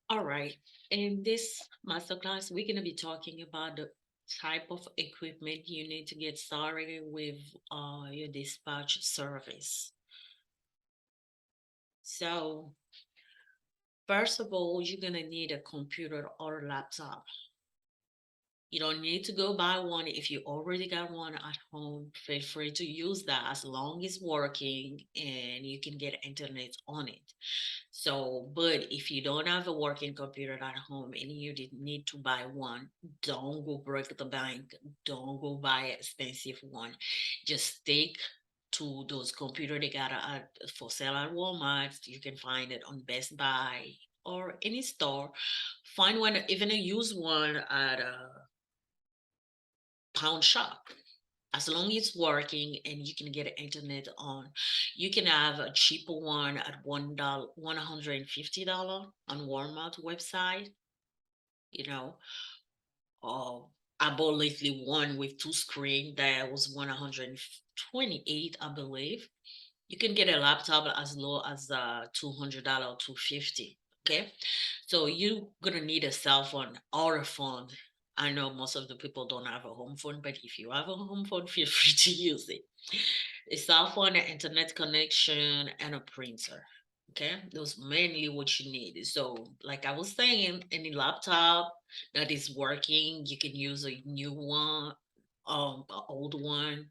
All right. In this masterclass, we're going to be talking about the type of equipment you need to get started with your dispatch service. So, first of all, you're going to need a computer or a laptop. You don't need to go buy one if you already got one at home. Feel free to use that as long as working and you can get internet on it. So, but if you don't have a working computer at home and you did need to buy one, don't go break the bank. Don't go buy an expensive one. Just stick to those computer they got for sale at Walmart. You can find it on Best Buy or any store. Find one, even a used one at a pound shop. As long as it's working and you can get internet on, you can have a cheaper one at $150 on Walmart website. You know, or I bought lately one with two screen that was 128, I believe. You can get a laptop as low as $200, 250. Okay, so you're gonna need a cell phone or a phone. I know most of the people don't have a home phone, but if you have a home phone, feel free to use it. A cell phone, an internet connection, and a printer. Okay, those mainly what you need. So, like I was saying, any laptop that is working, you can use a new one, an old one.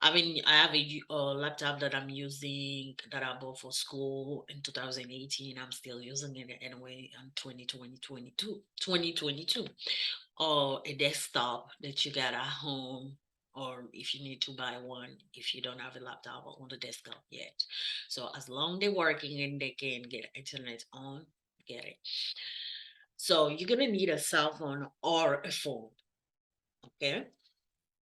I mean, I have a laptop that I'm using that I bought for school in 2018. I'm still using it anyway in 2022. Or a desktop that you got at home, or if you need to buy one, if you don't have a laptop on the desktop yet. So as long they're working and they can get internet on, get it. So you're gonna need a cell phone or a phone, okay?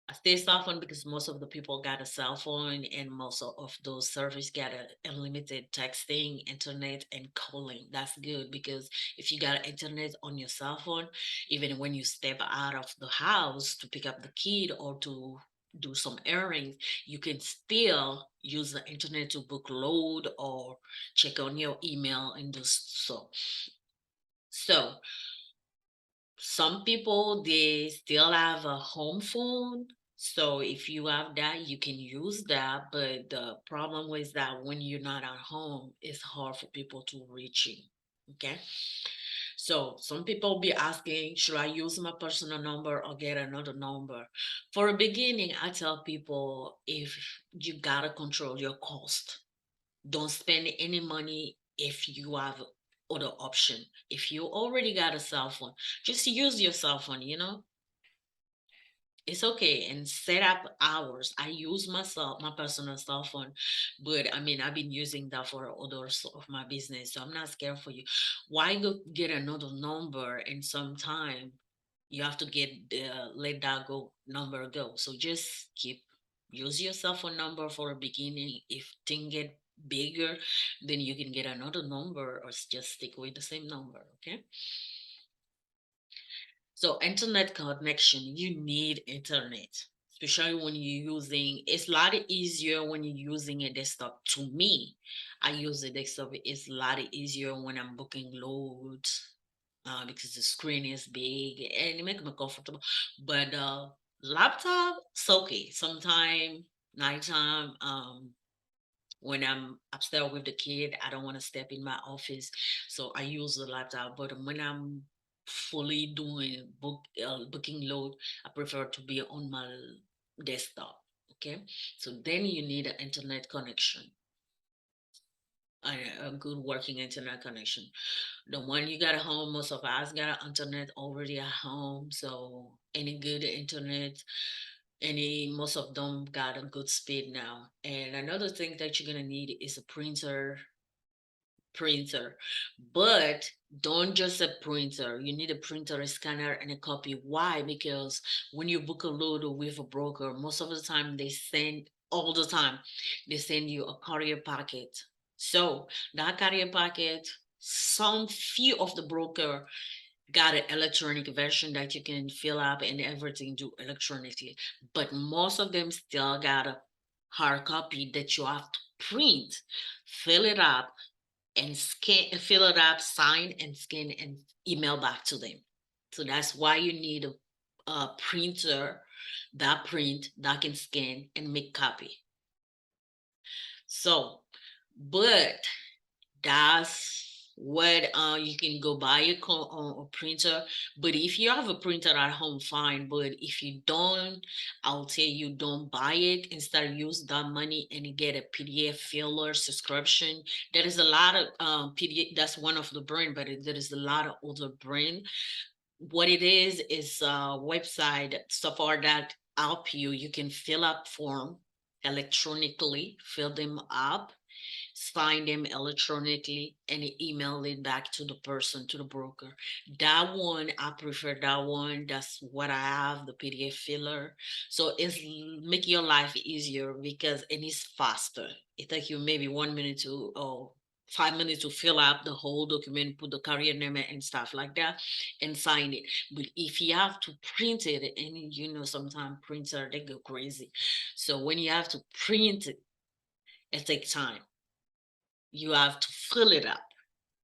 I say cell phone because most of the people got a cell phone and most of those service got a unlimited texting, internet, and calling. That's good because if you got internet on your cell phone, even when you step out of the house to pick up the kid or to do some errands, you can still use the internet to book load or check on your email and do so. So some people they still have a home phone. So if you have that, you can use that. But the problem was that when you're not at home, it's hard for people to reach you. Okay. So some people be asking, should I use my personal number or get another number? For a beginning, I tell people if you gotta control your cost, don't spend any money if you have other option. If you already got a cell phone, just use your cell phone, it's okay and set up hours. I use myself my personal cell phone, but I mean I've been using that for others of my business, so I'm not scared for you. Why go get another number and sometime you have to get let that go number go? So just keep use your cell phone number for a beginning. If thing get bigger, then you can get another number or just stick with the same number. Okay. So internet connection, you need internet, especially when you're using. It's a lot easier when you're using a desktop. To me, I use a desktop. It's a lot easier when I'm booking loads because the screen is big and it makes me comfortable. But laptop, it's okay. Sometime nighttime, when I'm upstairs with the kid, I don't want to step in my office, so I use the laptop. But when I'm fully doing booking load, I prefer to be on my desktop. Okay, so then you need an internet connection, a good working internet connection. The one you got at home, most of us got an internet already at home, so any good internet, any most of them got a good speed now. And another thing that you're gonna need is a printer. But don't just a printer. You need a printer, a scanner, and a copy. Why? Because when you book a load with a broker, most of the time they send all the time they send you a courier packet. So that courier packet, some few of the broker got an electronic version that you can fill up and everything do electronically. But most of them still got a hard copy that you have to print, fill it up, and scan, fill it up, sign and scan and email back to them. So that's why you need a printer that print, that can scan and make copy. So, but that's what you can go buy a printer. But if you have a printer at home, fine. But if you don't, I'll tell you, don't buy it. Instead, use that money and get a PDF filler subscription. There is a lot of PDF. That's one of the brand, but there is a lot of other brand. What it is a website so far that help you. You can fill up form electronically, fill them up, sign them electronically, and email it back to the person, to the broker. That one, I prefer that one. That's what I have, the PDF filler. So it's make your life easier because and it's faster. It takes you maybe 1 minute to 5 minutes to fill out the whole document, put the career name and stuff like that, and sign it. But if you have to print it, and sometimes printer they go crazy. So when you have to print it, it takes time. You have to fill it up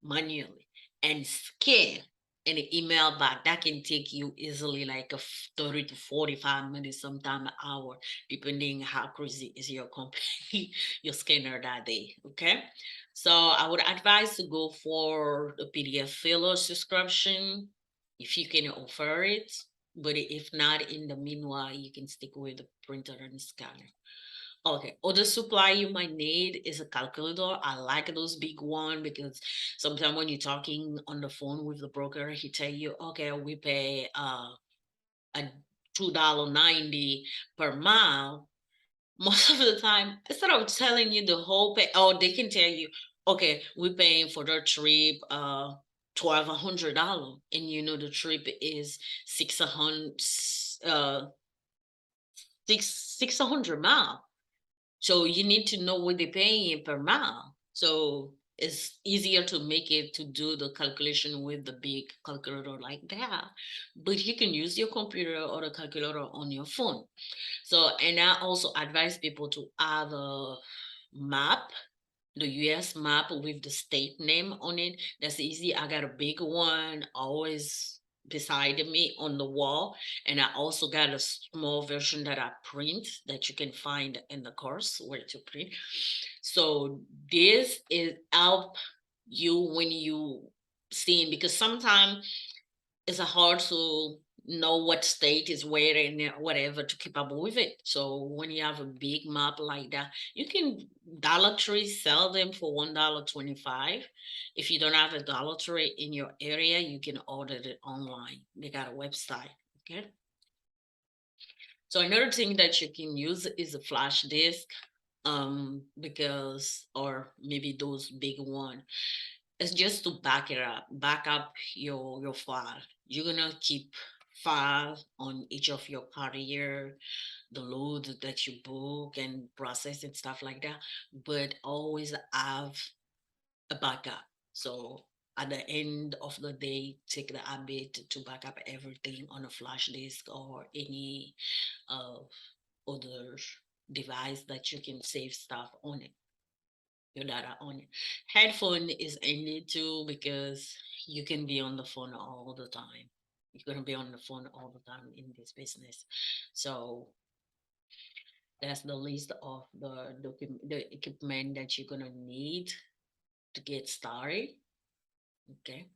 manually and scan and email back. That can take you easily like 30 to 45 minutes, sometime an hour, depending how crazy is your company, your scanner that day. Okay. So I would advise to go for the PDF filler subscription if you can offer it. But if not, in the meanwhile, you can stick with the printer and scanner. Okay, other supply you might need is a calculator. I like those big one because sometimes when you're talking on the phone with the broker, he tell you, okay, we pay a $2.90 per mile. Most of the time, instead of telling you the whole pay, oh, they can tell you, okay, we're paying for the trip $1,200, and the trip is 600 600 miles. So you need to know what they're paying per mile. So it's easier to make it to do the calculation with the big calculator like that. But you can use your computer or the calculator on your phone. So, and I also advise people to have a map, the US map with the state name on it. That's easy. I got a big one always beside me on the wall. And I also got a small version that I print that you can find in the course where to print. So this is help you when you seeing, because sometimes it's hard to know what state is where and whatever to keep up with it. So when you have a big map like that, you can Dollar Tree sell them for $1.25. If you don't have a Dollar Tree in your area, you can order it online. They got a website. Okay. So another thing that you can use is a flash disk, because or maybe those big one. It's just to back up your file. You're gonna keep file on each of your career, the load that you book and process and stuff like that, but always have a backup. So at the end of the day, take the habit to back up everything on a flash disk or any uh, other device that you can save stuff on it, your data on it. Headphone is handy too because you can be on the phone all the time. You're gonna be on the phone all the time in this business. So that's the list of the equipment that you're gonna need to get started. Okay.